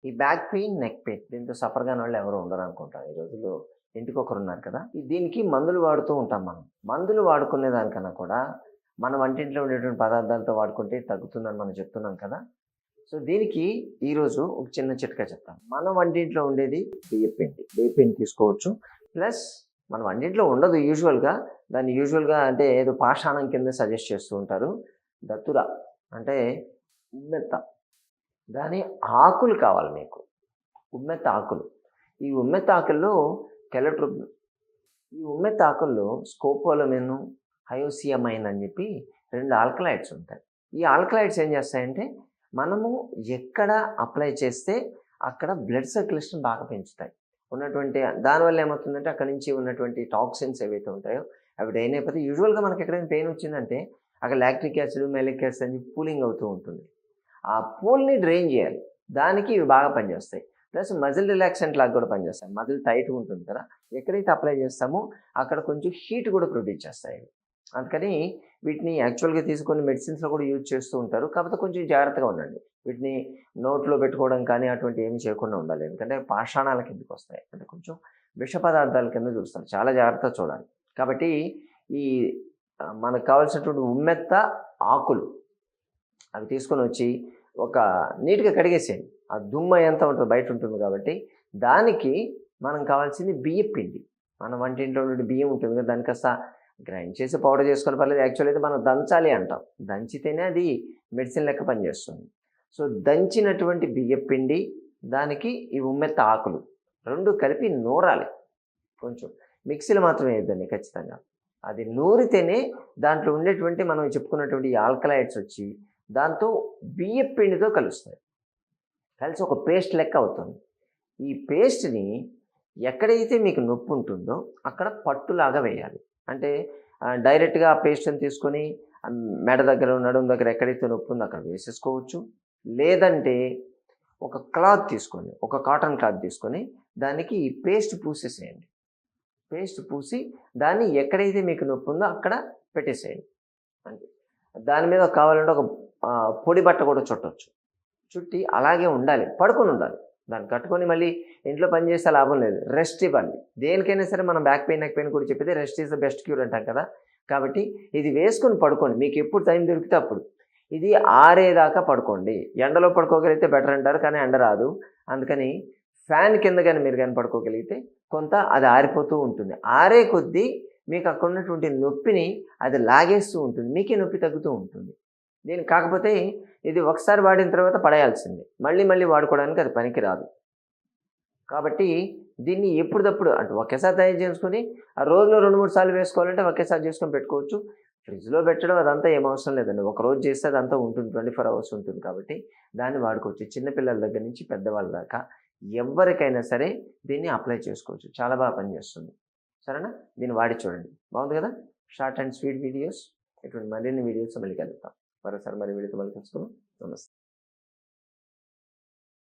ఈ back pain, neck pain దీంతో suffer కాని వాళ్ళు ఎవరు ఉండరనుకుంటాను. ఈ రోజుల్లో ఇంటికొకరున్నారు కదా! దీనికి మందులు వాడుతూ ఉంటాం మనం. మందులు వాడుకునే దానికన్నా కూడా మన వంటింట్లో ఉండేటువంటి పదార్థాలతో వాడుకుంటే తగ్గుతుందని మనం చెప్తున్నాం కదా! సో, దీనికి ఈరోజు ఒక చిన్న చిట్కా చెప్తాను. మన వంటింట్లో ఉండేది బియ్యపిండి. బియ్యపిండి తీసుకోవచ్చు. ప్లస్ మన వంటింట్లో ఉండదు యూజువల్‌గా. దాన్ని యూజువల్‌గా అంటే ఏదో పాషాణం కింద సజెస్ట్ చేస్తూ ఉంటారు. దతుర అంటే ఉమ్మెత్త. దాని ఆకులు కావాలి మీకు. ఉమ్మెత్త ఆకులు. ఈ ఉమ్మెత్త ఆకుల్లో కెలోట్రోప్ ఈ ఉమ్మెత్త ఆకుల్లో స్కోపోలమిన్, హయోసియమైన్ అని చెప్పి 2 ఆల్కలాయిడ్స్ ఉంటాయి. ఈ ఆల్కలాయిడ్స్ ఏం చేస్తాయంటే మనము ఎక్కడ అప్లై చేస్తే అక్కడ బ్లడ్ సర్క్యులేషన్ బాగా పెంచుతాయి. ఉన్నటువంటి దానివల్ల ఏమవుతుందంటే అక్కడి నుంచి ఉన్నటువంటి టాక్సిన్స్ ఏవైతే ఉంటాయో అవి డ్రైన్ అయిపోతే యూజువల్‌గా మనకి ఎక్కడైనా పెయిన్ వచ్చిందంటే అక్కడ లాక్టిక్ యాసిడ్, మెలిక్ యాసిడ్ అని పూలింగ్ అవుతూ ఉంటుంది. ఆ పూల్‌ని డ్రైన్ చేయాలి. దానికి ఇవి బాగా పనిచేస్తాయి. ప్లస్ మజిల్ రిలాక్సెంట్ లాగా కూడా పనిచేస్తాయి. మజిల్ టైట్‌గా ఉంటుంది కదా! ఎక్కడైతే అప్లై చేస్తామో అక్కడ కొంచెం హీట్ కూడా ప్రొడ్యూస్ చేస్తాయి ఇవి. అందుకని వీటిని యాక్చువల్‌గా తీసుకొని మెడిసిన్స్‌లో కూడా యూజ్ చేస్తూ ఉంటారు. కాకపోతే కొంచెం జాగ్రత్తగా ఉండండి. వీటిని నోట్లో పెట్టుకోవడం కానీ అటువంటివి ఏమి చేయకుండా ఉండాలి. ఎందుకంటే పాషాణాల కిందకొస్తాయి. అంటే కొంచెం విష పదార్థాల కింద చూస్తారు. చాలా జాగ్రత్తగా చూడాలి. కాబట్టి ఈ మనకు కావాల్సినటువంటి ఉమ్మెత్త ఆకులు అవి తీసుకొనొచ్చి ఒక నీట్‌గా కడిగేసేయండి. ఆ దుమ్ము ఎంత ఉంటదో బయట ఉంటుంది కాబట్టి, దానికి మనం కావాల్సింది బియ్యపిండి. మన వంటింట్లో నుండి బియ్యం ఉంటుంది కదా! దాన్ని కాస్త గ్రైండ్ చేసి పౌడర్ చేసుకొని పర్లేదు. యాక్చువల్ అయితే మనం దంచాలి అంటాం. దంచితేనే అది మెడిసిన్ లెక్క పనిచేస్తుంది. సో, దంచినటువంటి బియ్యపిండి, దానికి ఈ ఉమ్మెత్త ఆకులు 2 కలిపి నూరాలి. కొంచెం మిక్సీలో మాత్రం వేయొద్దండి ఖచ్చితంగా. అది నూరితేనే దాంట్లో ఉండేటువంటి మనం చెప్పుకున్నటువంటి ఈ ఆల్కలాయిడ్స్ వచ్చి దాంతో బియ్యపిండితో కలుస్తాయి. కలిసి ఒక పేస్ట్ లెక్క అవుతుంది. ఈ పేస్ట్‌ని ఎక్కడైతే మీకు నొప్పి ఉంటుందో అక్కడ పట్టులాగా వేయాలి. అంటే డైరెక్ట్‌గా ఆ పేస్ట్‌ని తీసుకొని మెడ దగ్గర, నడుము దగ్గర ఎక్కడైతే నొప్పి ఉందో అక్కడ వేసేసుకోవచ్చు. లేదంటే ఒక క్లాత్ తీసుకోండి. ఒక కాటన్ క్లాత్ తీసుకొని దానికి ఈ పేస్ట్ పూసేసేయండి. పేస్ట్ పూసి దాన్ని ఎక్కడైతే మీకు నొప్పి ఉందో అక్కడ పెట్టేసేయండి. అంతే. దాని మీద కావాలంటే ఒక పొడి బట్ట కూడా చుట్టొచ్చు. చుట్టి అలాగే ఉండాలి. పడుకొని ఉండాలి. దాన్ని కట్టుకొని మళ్ళీ ఇంట్లో పని చేస్తే లాభం లేదు. రెస్ట్ ఇవ్వాలి. దేనికైనా సరే మనం బ్యాక్ పెయిన్, నెక్ పెయిన్ కూడా చెప్పేది rest is the best cure అంటాం కదా! కాబట్టి ఇది వేసుకొని పడుకోండి. మీకు ఎప్పుడు టైం దొరికితే అప్పుడు. ఇది ఆరేదాకా పడుకోండి. ఎండలో పడుకోగలిగితే బెటర్ అంటారు. కానీ ఎండ రాదు. అందుకని ఫ్యాన్ కింద గాని మీరు గాని పడుకోగలిగితే కొంత అది ఆరిపోతూ ఉంటుంది. ఆరే కొద్దీ మీకు అక్కడ ఉన్నటువంటి నొప్పిని అది లాగేస్తూ ఉంటుంది. మీకే నొప్పి తగ్గుతూ ఉంటుంది. దీనికి కాకపోతే ఇది ఒకసారి వాడిన తర్వాత పడేయాల్సిందే. మళ్ళీ మళ్ళీ వాడుకోవడానికి అది పనికిరాదు. కాబట్టి దీన్ని ఎప్పుడుదప్పుడు అంటే ఒకేసారి తయారు చేసుకొని ఆ రోజులో 2, 3 సార్లు వేసుకోవాలంటే ఒకేసారి చేసుకొని పెట్టుకోవచ్చు. ఫ్రిడ్జ్‌లో పెట్టడం అదంతా ఏం అవసరం లేదండి. ఒకరోజు చేస్తే అదంతా ఉంటుంది. 24 అవర్స్ ఉంటుంది కాబట్టి దాన్ని వాడుకోవచ్చు. చిన్న పిల్లల దగ్గర నుంచి పెద్దవాళ్ళ దాకా ఎవ్వరికైనా సరే దీన్ని అప్లై చేసుకోవచ్చు. చాలా బాగా పనిచేస్తుంది. సరేనా? దీన్ని వాడి చూడండి. బాగుంది కదా! Short and sweet videos. ఇటువంటి మరిన్ని వీడియోస్ మళ్ళీ కలుద్దాం. మరోసారి మరి వీడియోతో మళ్ళీ కలుసుకుందాం. నమస్తే.